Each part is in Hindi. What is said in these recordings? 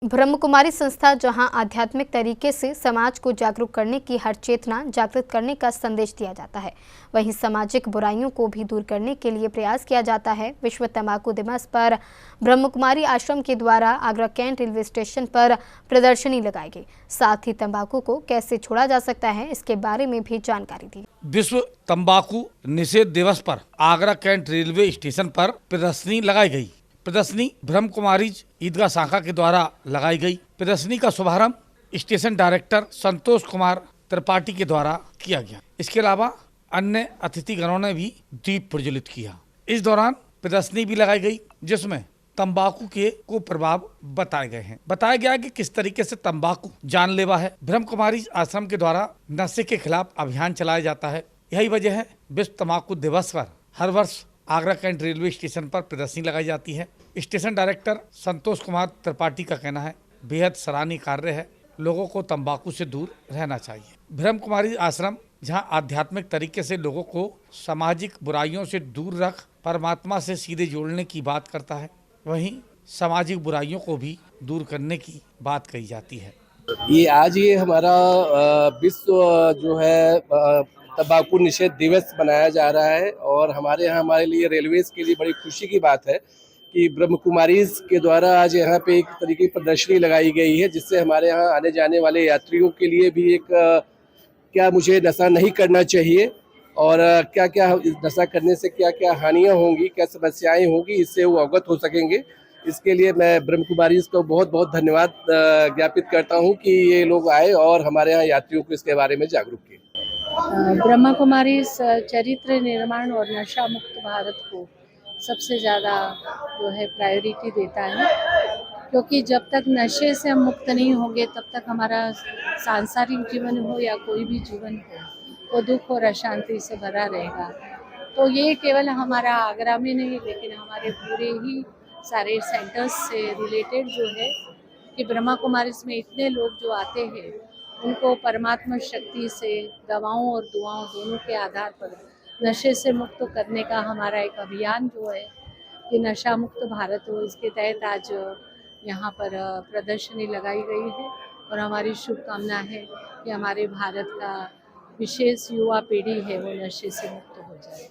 ब्रह्म कुमारी संस्था जहां आध्यात्मिक तरीके से समाज को जागरूक करने की हर चेतना जागृत करने का संदेश दिया जाता है, वहीं सामाजिक बुराइयों को भी दूर करने के लिए प्रयास किया जाता है। विश्व तंबाकू दिवस पर ब्रह्म कुमारी आश्रम के द्वारा आगरा कैंट रेलवे स्टेशन पर प्रदर्शनी लगाई गई। साथ ही तंबाकू को कैसे छोड़ा जा सकता है, इसके बारे में भी जानकारी दी। विश्व तंबाकू निषेध दिवस पर आगरा कैंट रेलवे स्टेशन पर प्रदर्शनी लगाई गई। प्रदर्शनी ब्रह्म कुमारी ईदगाह शाखा के द्वारा लगाई गई। प्रदर्शनी का शुभारंभ स्टेशन डायरेक्टर संतोष कुमार त्रिपाठी के द्वारा किया गया। इसके अलावा अन्य अतिथिगणों ने भी दीप प्रज्वलित किया। इस दौरान प्रदर्शनी भी लगाई गई जिसमें तंबाकू के कुप्रभाव बताए गए हैं। बताया गया कि किस तरीके से तंबाकू जानलेवा है। ब्रह्म कुमारी आश्रम के द्वारा नशे के खिलाफ अभियान चलाया जाता है। यही वजह है विश्व तंबाकू दिवस पर हर वर्ष आगरा कैंट रेलवे स्टेशन पर प्रदर्शनी लगाई जाती है। स्टेशन डायरेक्टर संतोष कुमार त्रिपाठी का कहना है, बेहद सराहनीय कार्य है, लोगों को तंबाकू से दूर रहना चाहिए। ब्रह्म कुमारी आश्रम जहां आध्यात्मिक तरीके से लोगों को सामाजिक बुराइयों से दूर रख परमात्मा से सीधे जोड़ने की बात करता है, वहीं सामाजिक बुराइयों को भी दूर करने की बात कही जाती है। ये हमारा विश्व जो है तंबाकू निषेध दिवस मनाया जा रहा है और हमारे लिए रेलवेज के लिए बड़ी खुशी की बात है कि ब्रह्म कुमारीज के द्वारा आज यहाँ पे एक तरीके की प्रदर्शनी लगाई गई है, जिससे हमारे यहाँ आने जाने वाले यात्रियों के लिए भी एक क्या मुझे नशा नहीं करना चाहिए और क्या क्या नशा करने से क्या क्या हानियाँ होंगी, क्या समस्याएं होंगी, इससे वो अवगत हो सकेंगे। इसके लिए मैं ब्रह्म कुमारीज को बहुत बहुत धन्यवाद ज्ञापित करता हूँ कि ये लोग आए और हमारे यहाँ यात्रियों को इसके बारे में जागरूक किए। ब्रह्मा कुमारी चरित्र निर्माण और नशा मुक्त भारत को सबसे ज़्यादा जो है प्रायोरिटी देता है, क्योंकि जब तक नशे से हम मुक्त नहीं होंगे तब तक हमारा सांसारिक जीवन हो या कोई भी जीवन हो वो दुख और अशांति से भरा रहेगा। तो ये केवल हमारा आगरा में नहीं लेकिन हमारे पूरे ही सारे सेंटर्स से रिलेटेड जो है कि ब्रह्मा कुमारी में इतने लोग जो आते हैं उनको परमात्मा शक्ति से दवाओं और दुआओं दोनों के आधार पर नशे से मुक्त करने का हमारा एक अभियान जो है कि नशा मुक्त भारत हो, इसके तहत आज यहाँ पर प्रदर्शनी लगाई गई है और हमारी शुभकामना है कि हमारे भारत का विशेष युवा पीढ़ी है वो नशे से मुक्त हो जाए।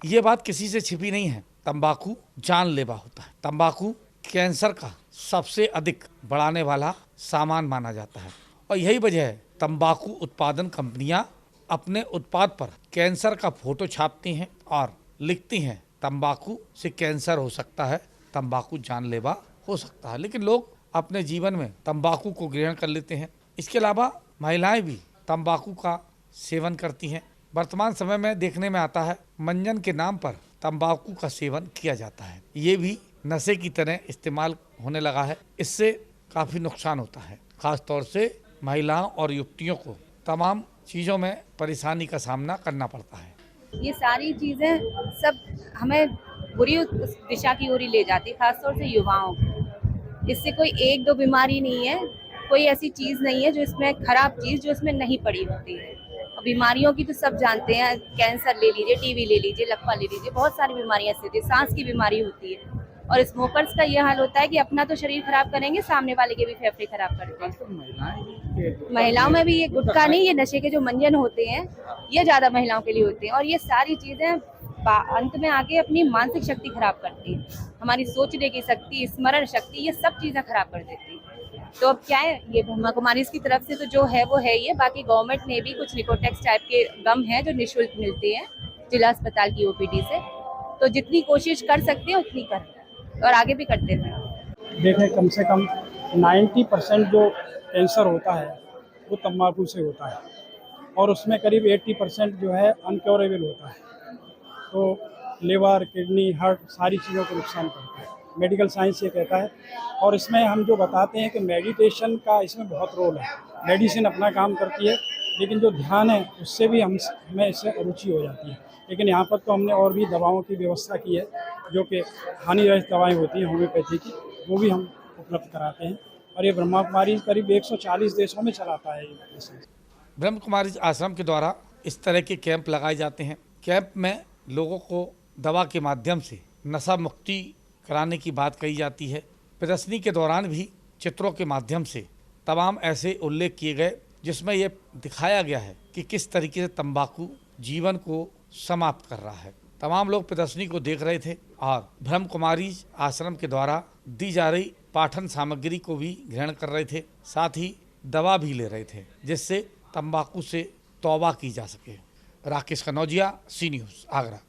ये बात किसी से छिपी नहीं है, तंबाकू जानलेवा होता है। तंबाकू कैंसर का सबसे अधिक बढ़ाने वाला सामान माना जाता है और यही वजह है तंबाकू उत्पादन कंपनियां अपने उत्पाद पर कैंसर का फोटो छापती हैं और लिखती हैं तंबाकू से कैंसर हो सकता है, तंबाकू जानलेवा हो सकता है। लेकिन लोग अपने जीवन में तंबाकू को ग्रहण कर लेते हैं। इसके अलावा महिलाएं भी तंबाकू का सेवन करती हैं। वर्तमान समय में देखने में आता है मंजन के नाम पर तंबाकू का सेवन किया जाता है। ये भी नशे की तरह इस्तेमाल होने लगा है। इससे काफ़ी नुकसान होता है, खास तौर से महिलाओं और युवतियों को तमाम चीज़ों में परेशानी का सामना करना पड़ता है। ये सारी चीज़ें सब हमें बुरी दिशा की ओर ही ले जाती है, खासतौर से युवाओं को। इससे कोई एक दो बीमारी नहीं है, कोई ऐसी चीज़ नहीं है जो इसमें खराब चीज़ जो इसमें नहीं पड़ी होती है। और बीमारियों की तो सब जानते हैं, कैंसर ले लीजिए, टीबी ले लीजिए, लकवा ले लीजिए, बहुत सारी बीमारियाँ ऐसी होती है, सांस की बीमारी होती है। और स्मोकर्स का ये हाल होता है कि अपना तो शरीर खराब करेंगे, सामने वाले के भी फेफड़े खराब करते हैं। महिलाओं में भी ये गुटखा नहीं, ये नशे के जो मंजन होते हैं ये ज़्यादा महिलाओं के लिए होते हैं और ये सारी चीज़ें अंत में आके अपनी मानसिक शक्ति खराब करती है, हमारी सोचने की शक्ति, स्मरण शक्ति, ये सब चीज़ें खराब कर देती है। तो अब क्या है, ये ब्रह्मा कुमारी की तरफ से तो जो है वो है ये। बाकी गवर्नमेंट ने भी कुछ निकोटेक्स टाइप के गम हैं जो निःशुल्क मिलती हैं जिला अस्पताल की ओपीडी से, तो जितनी कोशिश कर सकते हैं उतनी कर और आगे भी करते हैं। देखें कम से कम 90% जो कैंसर होता है वो तंबाकू से होता है और उसमें करीब 80% जो है अनक्योरेबल होता है। तो लिवर, किडनी, हार्ट सारी चीज़ों को नुकसान करता है, मेडिकल साइंस ये कहता है। और इसमें हम जो बताते हैं कि मेडिटेशन का इसमें बहुत रोल है। मेडिसिन अपना काम करती है लेकिन जो ध्यान है उससे भी हमें इससे रुचि हो जाती है। लेकिन यहाँ पर तो हमने और भी दवाओं की व्यवस्था की है जो कि हानिरहित दवाएं होती हैं होम्योपैथी की, वो भी हम उपलब्ध कराते हैं और ये ब्रह्मा कुमारी करीब 140 देशों में चलाता है। ब्रह्म कुमारी आश्रम के द्वारा इस तरह के कैंप लगाए जाते हैं। कैंप में लोगों को दवा के माध्यम से नशा मुक्ति कराने की बात कही जाती है। प्रदर्शनी के दौरान भी चित्रों के माध्यम से तमाम ऐसे उल्लेख किए गए जिसमें यह दिखाया गया है कि किस तरीके से तंबाकू जीवन को समाप्त कर रहा है। तमाम लोग प्रदर्शनी को देख रहे थे और ब्रह्म कुमारी आश्रम के द्वारा दी जा रही पाठन सामग्री को भी ग्रहण कर रहे थे, साथ ही दवा भी ले रहे थे जिससे तंबाकू से तौबा की जा सके। राकेश कनौजिया, सी न्यूज़, आगरा।